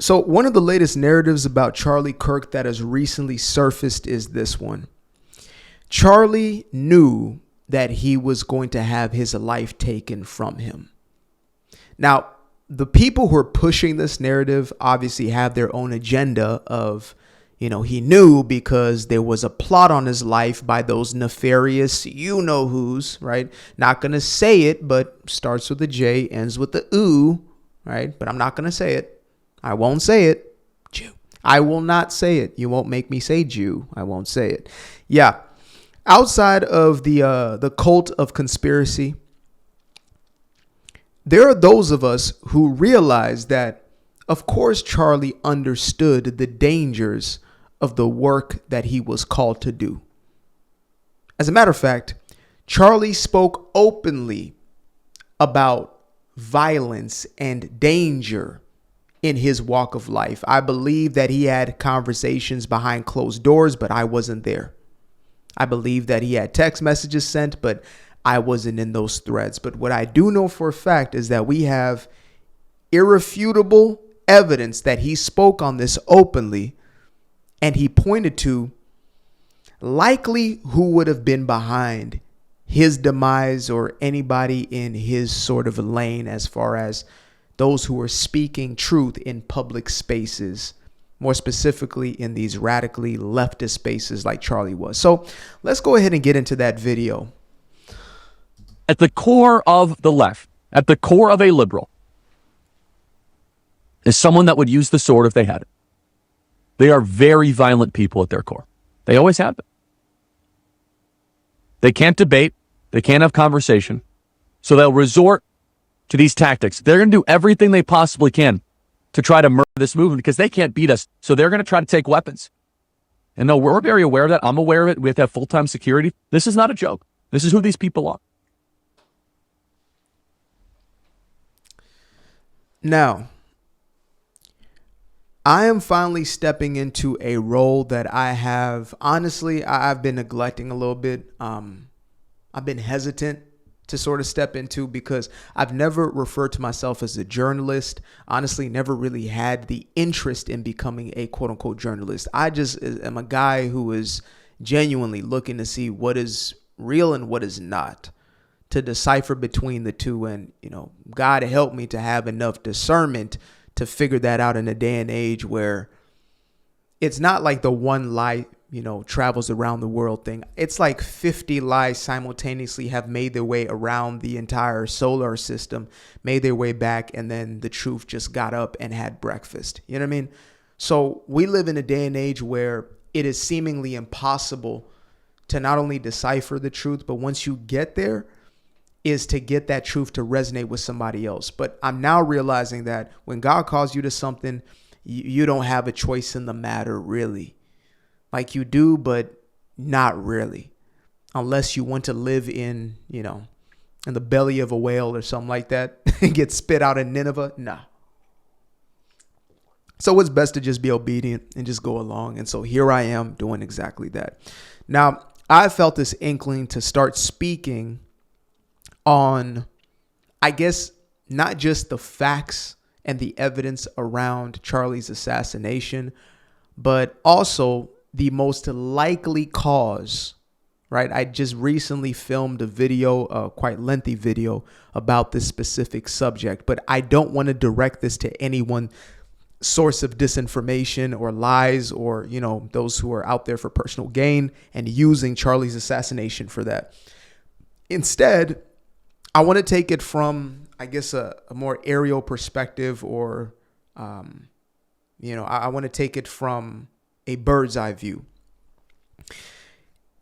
So one of the latest narratives about Charlie Kirk that has recently surfaced is this one. Charlie knew that he was going to have his life taken from him. Now, the people who are pushing this narrative obviously have their own agenda of, he knew because there was a plot on his life by those nefarious you-know-whos, right? Not going to say it, but starts with a J, ends with the ooh, right? But I'm not going to say it. I won't say it. Jew. I will not say it. You won't make me say Jew. I won't say it. Yeah. Outside of the cult of conspiracy, there are those of us who realize that, of course, Charlie understood the dangers of the work that he was called to do. As a matter of fact, Charlie spoke openly about violence and danger in his walk of life. I believe that he had conversations behind closed doors, but I wasn't there. I believe that he had text messages sent, but I wasn't in those threads. But what I do know for a fact is that we have irrefutable evidence that he spoke on this openly, and he pointed to likely who would have been behind his demise or anybody in his sort of lane as far as those who are speaking truth in public spaces, more specifically in these radically leftist spaces like Charlie was. So let's go ahead and get into that video. At the core of the left, at the core of a liberal, is someone that would use the sword if they had it. They are very violent people at their core. They always have been. They can't debate. They can't have conversation. So they'll resort to these tactics. They're going to do everything they possibly can to try to murder this movement because they can't beat us. So they're going to try to take weapons. And no, we're very aware of that. I'm aware of it. We have to have full-time security. This is not a joke. This is who these people are. Now, I am finally stepping into a role that I have, honestly, I've been neglecting a little bit. I've been hesitant to sort of step into because I've never referred to myself as a journalist. Honestly, never really had the interest in becoming a quote unquote journalist. I just am a guy who is genuinely looking to see what is real and what is not, to decipher between the two. And, God help me to have enough discernment to figure that out in a day and age where it's not like the one lie, travels around the world thing. It's like 50 lies simultaneously have made their way around the entire solar system, made their way back, and then the truth just got up and had breakfast. You know what I mean? So we live in a day and age where it is seemingly impossible to not only decipher the truth, but once you get there, is to get that truth to resonate with somebody else. But I'm now realizing that when God calls you to something, you don't have a choice in the matter, really. Like you do, but not really. Unless you want to live in the belly of a whale or something like that and get spit out in Nineveh. Nah. So it's best to just be obedient and just go along. And so here I am doing exactly that. Now, I felt this inkling to start speaking on, I guess, not just the facts and the evidence around Charlie's assassination, but also the most likely cause, right? I just recently filmed a video, a quite lengthy video about this specific subject, but I don't want to direct this to any one source of disinformation or lies or, those who are out there for personal gain and using Charlie's assassination for that. Instead, I want to take it from, I guess, a more aerial perspective, or, I want to take it from a bird's eye view.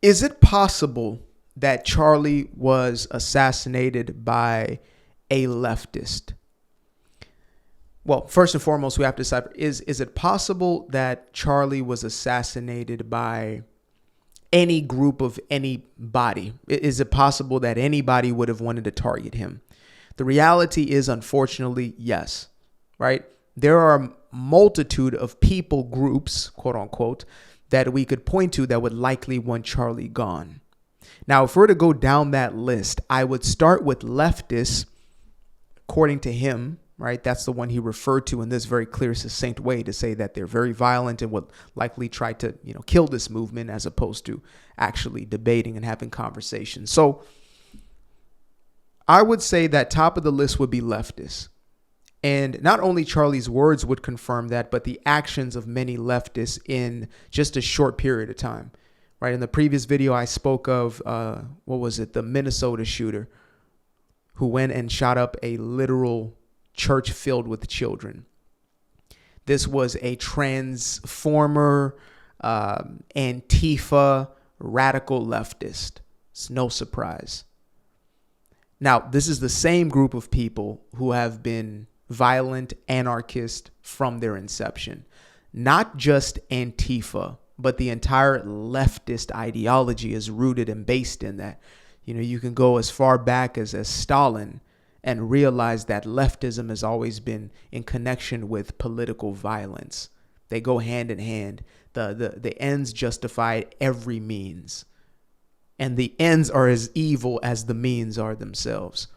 Is it possible that Charlie was assassinated by a leftist? Well, first and foremost, we have to decipher, is it possible that Charlie was assassinated by any group of anybody? Is it possible that anybody would have wanted to target him? The reality is, unfortunately, yes, right? There are a multitude of people groups, quote unquote, that we could point to that would likely want Charlie gone. Now, if we're to go down that list, I would start with leftists, according to him, right? That's the one he referred to in this very clear, succinct way to say that they're very violent and would likely try to, kill this movement as opposed to actually debating and having conversations. So I would say that top of the list would be leftists. And not only Charlie's words would confirm that, but the actions of many leftists in just a short period of time, right? In the previous video, I spoke of, the Minnesota shooter who went and shot up a literal church filled with children. This was a transformer, Antifa, radical leftist. It's no surprise. Now, this is the same group of people who have been violent anarchists from their inception. Not just Antifa, but the entire leftist ideology is rooted and based in that. You can go as far back as Stalin and realize that leftism has always been in connection with political violence. They go hand in hand. The ends justify every means. And the ends are as evil as the means are themselves.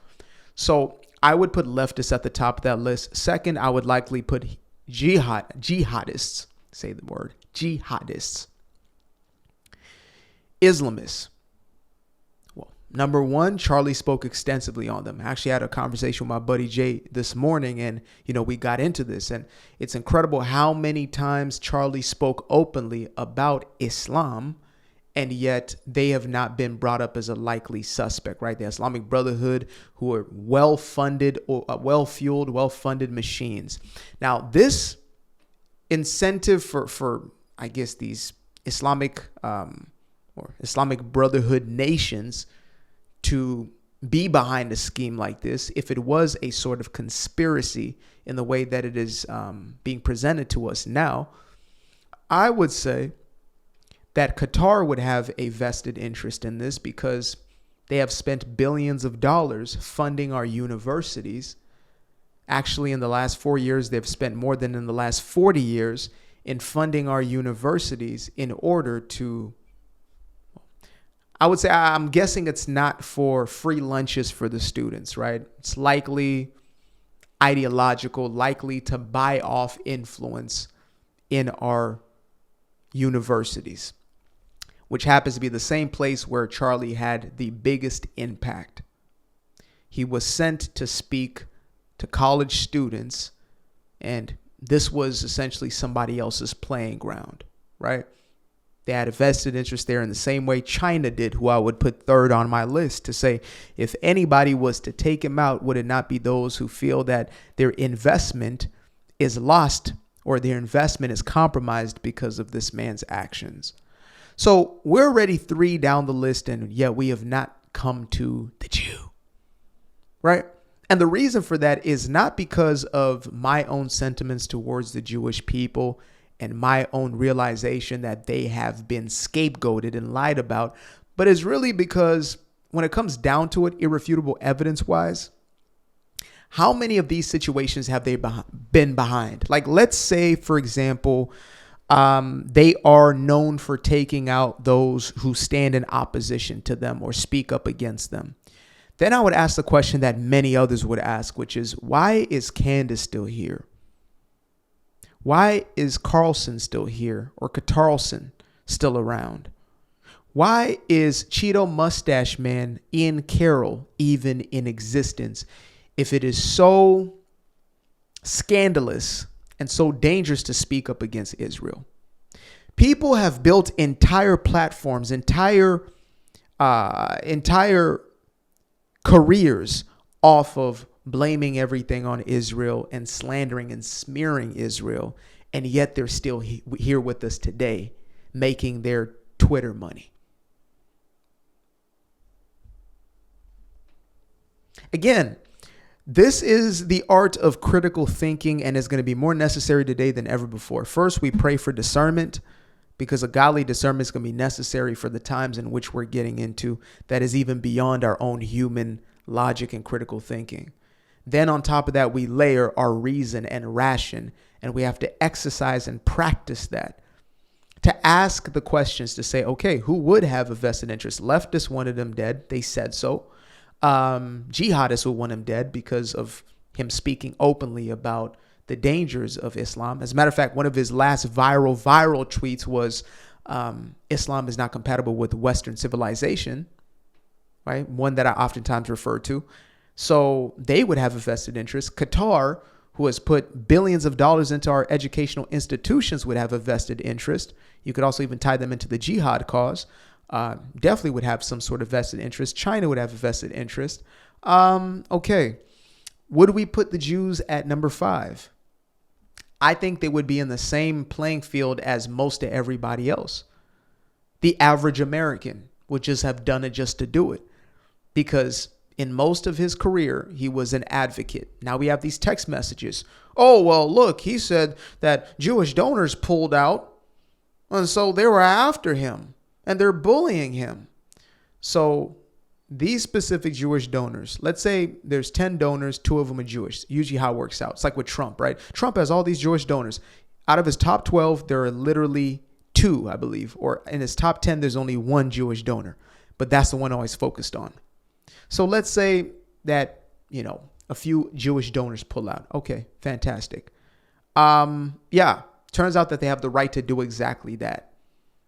So I would put leftists at the top of that list. Second, I would likely put jihadists. Say the word, jihadists. Islamists. Well, number one, Charlie spoke extensively on them. I actually had a conversation with my buddy Jay this morning, and we got into this, and it's incredible how many times Charlie spoke openly about Islam, and yet they have not been brought up as a likely suspect, right? The Islamic Brotherhood, who are well-funded, or well-fueled, well-funded machines. Now, this incentive for I guess these Islamic or Islamic Brotherhood nations to be behind a scheme like this, if it was a sort of conspiracy in the way that it is being presented to us now, I would say that Qatar would have a vested interest in this because they have spent billions of dollars funding our universities. Actually, in the last 4 years, they've spent more than in the last 40 years in funding our universities in order to, I would say, I'm guessing it's not for free lunches for the students, right? It's likely ideological, likely to buy off influence in our universities, which happens to be the same place where Charlie had the biggest impact. He was sent to speak to college students, and this was essentially somebody else's playing ground, right? They had a vested interest there in the same way China did, who I would put third on my list to say, if anybody was to take him out, would it not be those who feel that their investment is lost or their investment is compromised because of this man's actions? So we're already 3 down the list, and yet we have not come to the Jew, right? And the reason for that is not because of my own sentiments towards the Jewish people and my own realization that they have been scapegoated and lied about, but it's really because when it comes down to it, irrefutable evidence-wise, how many of these situations have they been behind? Like, let's say, for example, they are known for taking out those who stand in opposition to them or speak up against them. Then I would ask the question that many others would ask, which is, why is Candace still here? Why is Carlson still here, or Catarlson still around? Why is Cheeto Mustache Man Ian Carroll even in existence if it is so scandalous and so dangerous to speak up against Israel? People have built entire platforms, entire careers off of blaming everything on Israel and slandering and smearing Israel, and yet they're still here with us today, making their Twitter money. Again, this is the art of critical thinking, and is going to be more necessary today than ever before. First, we pray for discernment, because a godly discernment is going to be necessary for the times in which we're getting into, that is even beyond our own human logic and critical thinking. Then on top of that, we layer our reason and ration, and we have to exercise and practice that. To ask the questions to say, okay, who would have a vested interest? Leftists wanted him dead. They said so. Jihadists would want him dead because of him speaking openly about the dangers of Islam. As a matter of fact, one of his last viral tweets was Islam is not compatible with Western civilization, right? One that I oftentimes refer to. So they would have a vested interest. Qatar, who has put billions of dollars into our educational institutions, would have a vested interest. You could also even tie them into the jihad cause. Definitely would have some sort of vested interest. China would have a vested interest. Okay. Would we put the Jews at number 5? I think they would be in the same playing field as most of everybody else. The average American would just have done it just to do it, because in most of his career, he was an advocate. Now we have these text messages. Oh, well, look, he said that Jewish donors pulled out, and so they were after him and they're bullying him. So these specific Jewish donors, let's say there's 10 donors, 2 of them are Jewish. Usually how it works out. It's like with Trump, right? Trump has all these Jewish donors. Out of his top 12, there are literally 2, I believe, or in his top 10, there's only 1 Jewish donor, but that's the one always focused on. So let's say that, a few Jewish donors pull out. Okay, fantastic. Yeah, turns out that they have the right to do exactly that.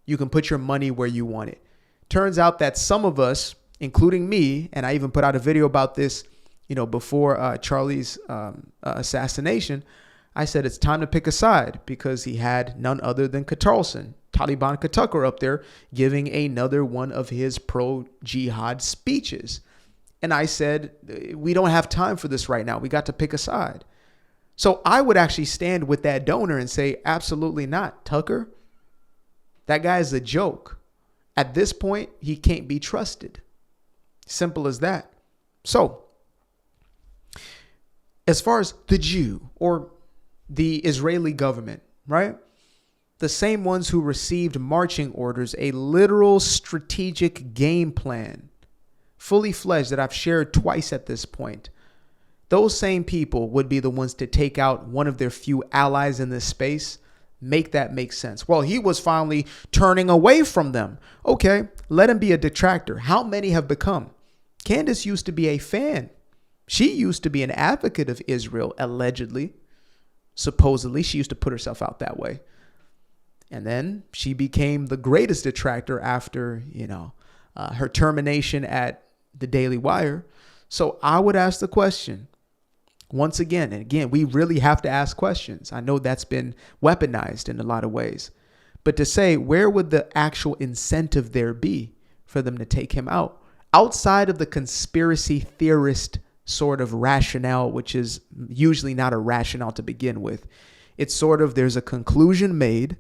You can put your money where you want it. Turns out that some of us, including me, and I even put out a video about this, before Charlie's assassination, I said it's time to pick a side, because he had none other than Taliban Tucker up there giving another one of his pro-jihad speeches. And I said, we don't have time for this right now. We got to pick a side. So I would actually stand with that donor and say, absolutely not, Tucker. That guy is a joke. At this point, he can't be trusted. Simple as that. So, as far as the Jew or the Israeli government, right? The same ones who received marching orders, a literal strategic game plan, fully fledged, that I've shared twice at this point. Those same people would be the ones to take out one of their few allies in this space. Make that make sense. Well, he was finally turning away from them. Okay, let him be a detractor. How many have become? Candace used to be a fan. She used to be an advocate of Israel, allegedly. Supposedly, she used to put herself out that way. And then she became the greatest detractor after, her termination at the Daily Wire. So I would ask the question, once again, and again, we really have to ask questions. I know that's been weaponized in a lot of ways. But to say, where would the actual incentive there be for them to take him out? Outside of the conspiracy theorist sort of rationale, which is usually not a rationale to begin with. It's sort of, there's a conclusion made,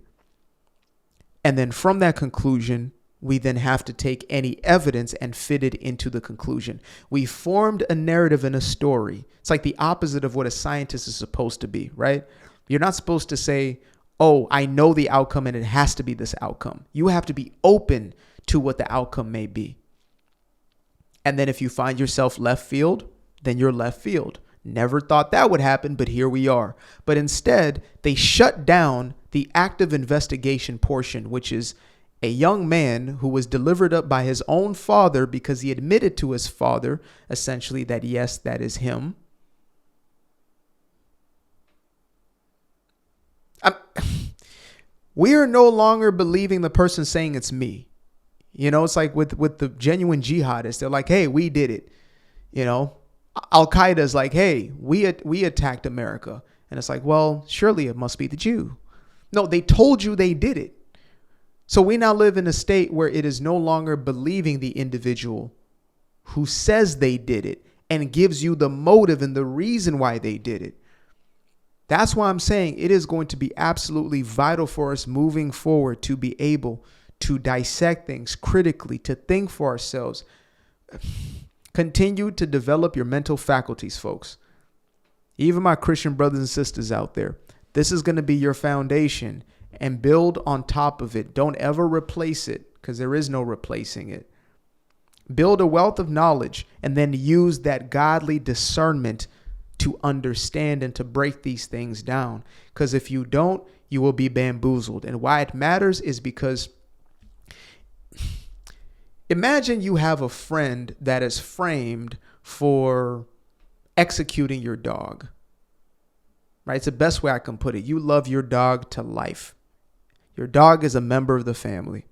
and then from that conclusion, we then have to take any evidence and fit it into the conclusion. We formed a narrative and a story. It's like the opposite of what a scientist is supposed to be, right? You're not supposed to say, oh, I know the outcome and it has to be this outcome. You have to be open to what the outcome may be. And then if you find yourself left field, then you're left field. Never thought that would happen, but here we are. But instead, they shut down the active investigation portion, which is a young man who was delivered up by his own father because he admitted to his father, essentially, that yes, that is him. We are no longer believing the person saying it's me. It's like with the genuine jihadists. They're like, hey, we did it. Al-Qaeda is like, hey, we attacked America. And it's like, well, surely it must be the Jew. No, they told you they did it. So we now live in a state where it is no longer believing the individual who says they did it and gives you the motive and the reason why they did it. That's why I'm saying it is going to be absolutely vital for us moving forward to be able to dissect things critically, to think for ourselves. Continue to develop your mental faculties, folks. Even my Christian brothers and sisters out there, this is going to be your foundation, and build on top of it. Don't ever replace it, because there is no replacing it. Build a wealth of knowledge and then use that godly discernment to understand and to break these things down. Because if you don't, you will be bamboozled. And why it matters is because imagine you have a friend that is framed for executing your dog. Right? It's the best way I can put it. You love your dog to life. Your dog is a member of the family.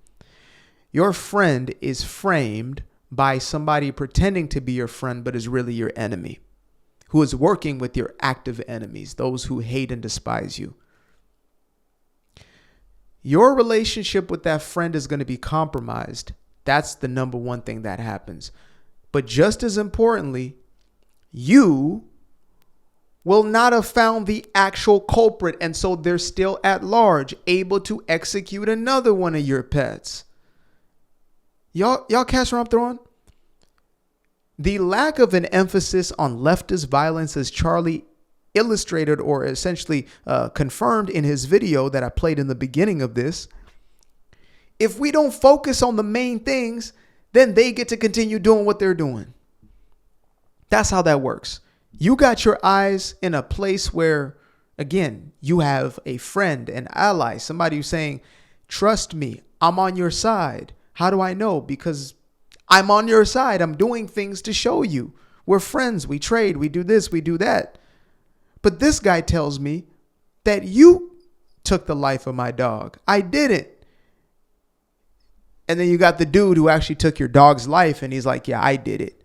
Your friend is framed by somebody pretending to be your friend, but is really your enemy, who is working with your active enemies, those who hate and despise you. Your relationship with that friend is going to be compromised. That's the number one thing that happens. But just as importantly, you will not have found the actual culprit. And so they're still at large, able to execute another one of your pets. Y'all catch what I'm throwing? The lack of an emphasis on leftist violence, as Charlie illustrated or essentially confirmed in his video that I played in the beginning of this. If we don't focus on the main things, then they get to continue doing what they're doing. That's how that works. You got your eyes in a place where, again, you have a friend, an ally, somebody who's saying, trust me, I'm on your side. How do I know? Because I'm on your side. I'm doing things to show you. We're friends. We trade. We do this. We do that. But this guy tells me that you took the life of my dog. I didn't. And then you got the dude who actually took your dog's life and he's like, yeah, I did it.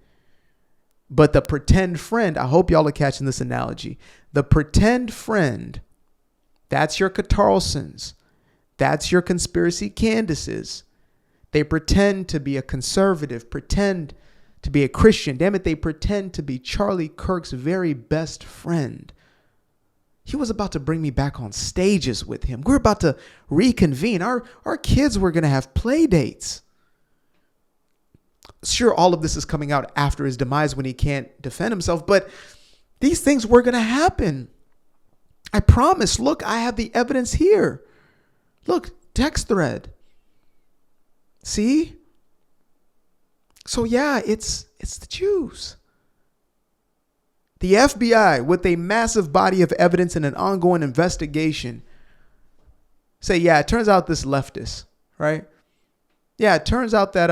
But the pretend friend, I hope y'all are catching this analogy. The pretend friend, that's your Carlsons. That's your conspiracy Candaces. They pretend to be a conservative, pretend to be a Christian. Damn it, they pretend to be Charlie Kirk's very best friend. He was about to bring me back on stages with him. We're about to reconvene. Our kids were going to have play dates. Sure, all of this is coming out after his demise when he can't defend himself, but these things were going to happen. I promise. Look, I have the evidence here. Look, text thread. See? So yeah, it's the Jews. The FBI, with a massive body of evidence and an ongoing investigation, say, yeah, it turns out this leftist, right? Yeah, it turns out that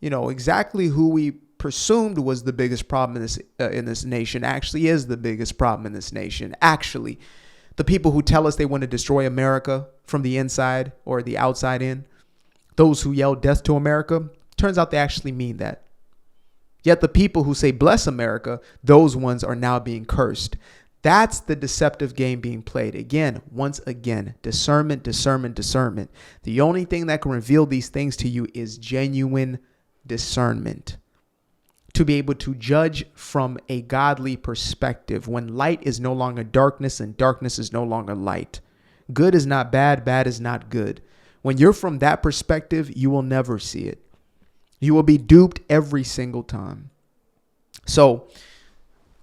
exactly who we presumed was the biggest problem in this nation actually is the biggest problem in this nation. Actually, the people who tell us they want to destroy America from the inside or the outside in, those who yell death to America, turns out they actually mean that. Yet the people who say bless America, those ones are now being cursed. That's the deceptive game being played. Again, once again, discernment, discernment, discernment. The only thing that can reveal these things to you is genuine discernment. To be able to judge from a godly perspective when light is no longer darkness and darkness is no longer light. Good is not bad, bad is not good. When you're from that perspective, you will never see it. You will be duped every single time. So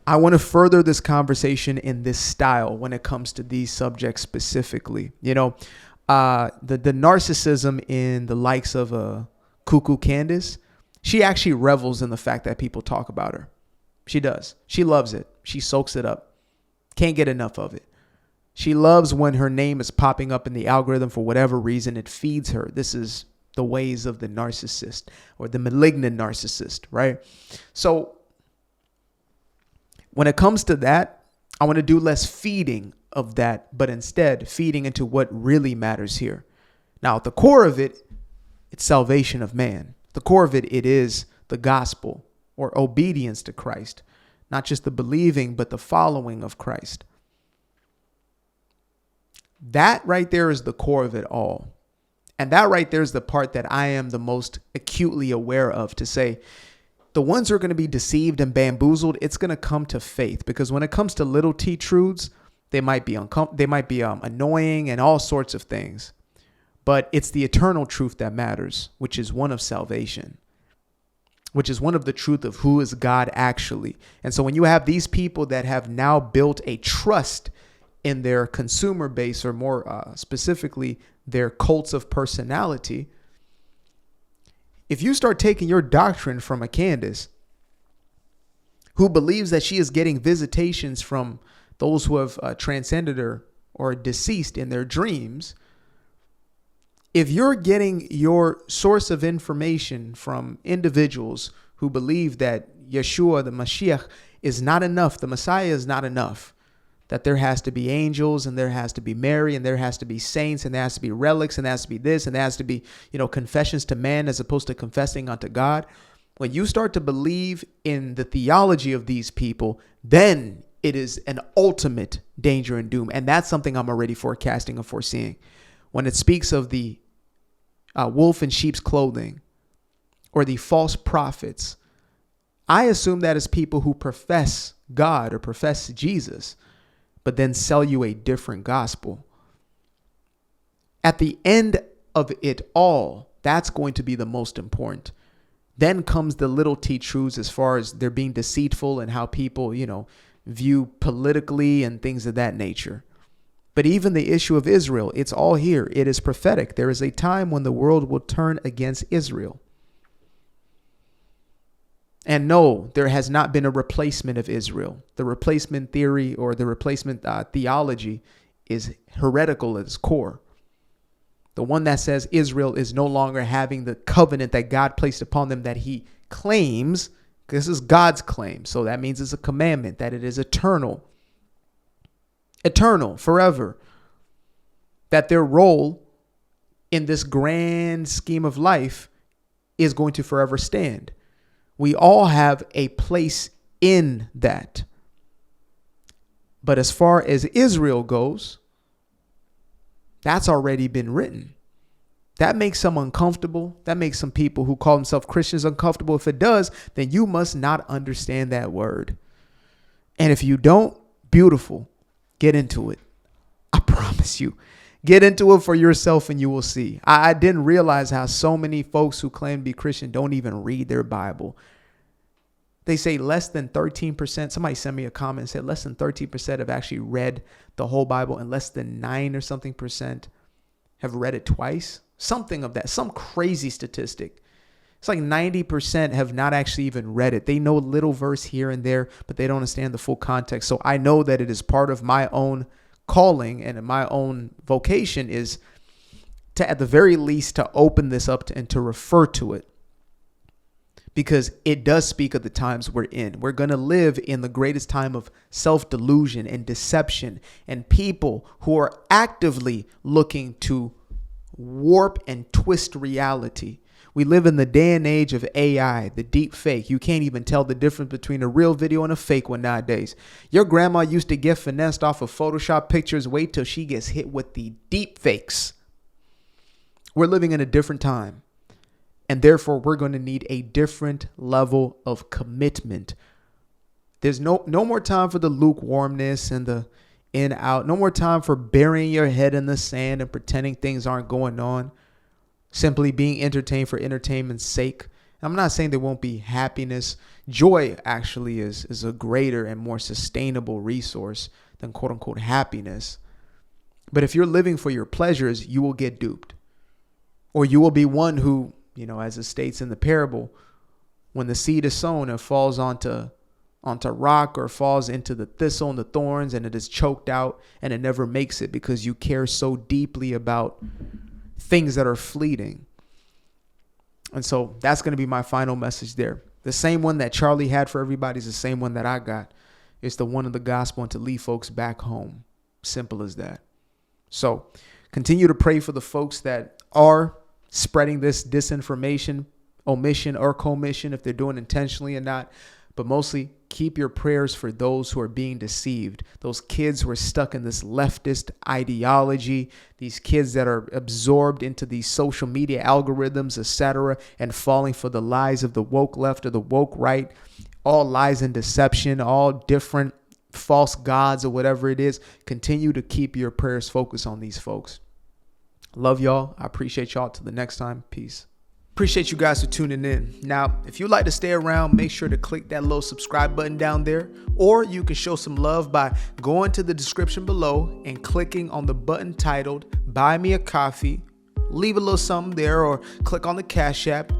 I want to further this conversation in this style when it comes to these subjects specifically. The narcissism in the likes of Cuckoo Candace, she actually revels in the fact that people talk about her. She does. She loves it. She soaks it up. Can't get enough of it. She loves when her name is popping up in the algorithm for whatever reason. It feeds her. This is the ways of the narcissist or the malignant narcissist, right? So when it comes to that, I want to do less feeding of that, but instead feeding into what really matters here. Now, at the core of it, it's salvation of man. The core of it, it is the gospel or obedience to Christ, not just the believing, but the following of Christ. That right there is the core of it all. And that right there is the part that I am the most acutely aware of, to say the ones who are going to be deceived and bamboozled, it's going to come to faith. Because when it comes to little T truths, they might be annoying and all sorts of things. But it's the eternal truth that matters, which is one of salvation, which is one of the truth of who is God actually. And so when you have these people that have now built a trust in their consumer base, or more specifically, their cults of personality, if you start taking your doctrine from a Candace who believes that she is getting visitations from those who have transcended her or deceased in their dreams, if you're getting your source of information from individuals who believe that Yeshua, the Mashiach, is not enough. The Messiah is not enough. That there has to be angels, and there has to be Mary, and there has to be saints, and there has to be relics, and there has to be this, and there has to be, confessions to man as opposed to confessing unto God. When you start to believe in the theology of these people, then it is an ultimate danger and doom. And that's something I'm already forecasting and foreseeing. When it speaks of the wolf in sheep's clothing or the false prophets, I assume that is people who profess God or profess Jesus, but then sell you a different gospel. At the end of it all, that's going to be the most important. Then comes the little t truths as far as they're being deceitful and how people, view politically and things of that nature. But even the issue of Israel, it's all here. It is prophetic. There is a time when the world will turn against Israel. And no, there has not been a replacement of Israel. The replacement theory or the replacement theology is heretical at its core. The one that says Israel is no longer having the covenant that God placed upon them that he claims. This is God's claim. So that means it's a commandment, that it is eternal. Eternal, forever. That their role in this grand scheme of life is going to forever stand. We all have a place in that. But as far as Israel goes, that's already been written. That makes some uncomfortable. That makes some people who call themselves Christians uncomfortable. If it does, then you must not understand that word. And if you don't, beautiful, get into it. I promise you. Get into it for yourself and you will see. I didn't realize how so many folks who claim to be Christian don't even read their Bible. They say less than 13%. Somebody sent me a comment and said less than 13% have actually read the whole Bible, and less than 9 or something percent have read it twice. Something of that, some crazy statistic. It's like 90% have not actually even read it. They know a little verse here and there, but they don't understand the full context. So I know that it is part of my own calling and my own vocation is to, at the very least, to open this up and to refer to it. Because it does speak of the times we're in. We're going to live in the greatest time of self-delusion and deception and people who are actively looking to warp and twist reality. We live in the day and age of AI, the deep fake. You can't even tell the difference between a real video and a fake one nowadays. Your grandma used to get finessed off of Photoshop pictures. Wait till she gets hit with the deep fakes. We're living in a different time. And therefore, we're going to need a different level of commitment. There's no more time for the lukewarmness and the in out. No more time for burying your head in the sand and pretending things aren't going on. Simply being entertained for entertainment's sake. I'm not saying there won't be happiness. Joy actually is a greater and more sustainable resource than quote unquote happiness. But if you're living for your pleasures, you will get duped. Or you will be one who, as it states in the parable, when the seed is sown, it falls onto rock or falls into the thistle and the thorns, and it is choked out and it never makes it because you care so deeply about things that are fleeting. And so that's going to be my final message there. The same one that Charlie had for everybody is the same one that I got. It's the one of the gospel and to lead folks back home. Simple as that. So continue to pray for the folks that are spreading this disinformation, omission or commission, if they're doing intentionally or not. But mostly keep your prayers for those who are being deceived. Those kids who are stuck in this leftist ideology, these kids that are absorbed into these social media algorithms, etc., and falling for the lies of the woke left or the woke right, all lies and deception, all different false gods or whatever it is. Continue to keep your prayers focused on these folks. Love y'all. I appreciate y'all. Till the next time. Peace. Appreciate you guys for tuning in. Now, if you'd like to stay around, make sure to click that little subscribe button down there, or you can show some love by going to the description below and clicking on the button titled Buy Me a Coffee. Leave a little something there, or click on the Cash App.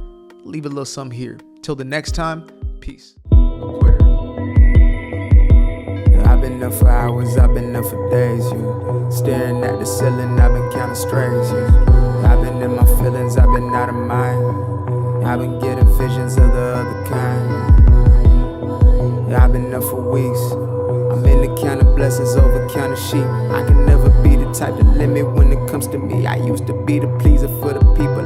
Leave a little something here. Till the next time, peace. I've been up for hours, I've been up for days, staring at the ceiling, I've been counting strays, I've been in my feelings, I've been out of mind. I've been getting visions of the other kind. Yeah, I've been up for weeks. I'm in the counting blessings over counting sheep. I can never be the type to limit when it comes to me. I used to be the pleaser for the people.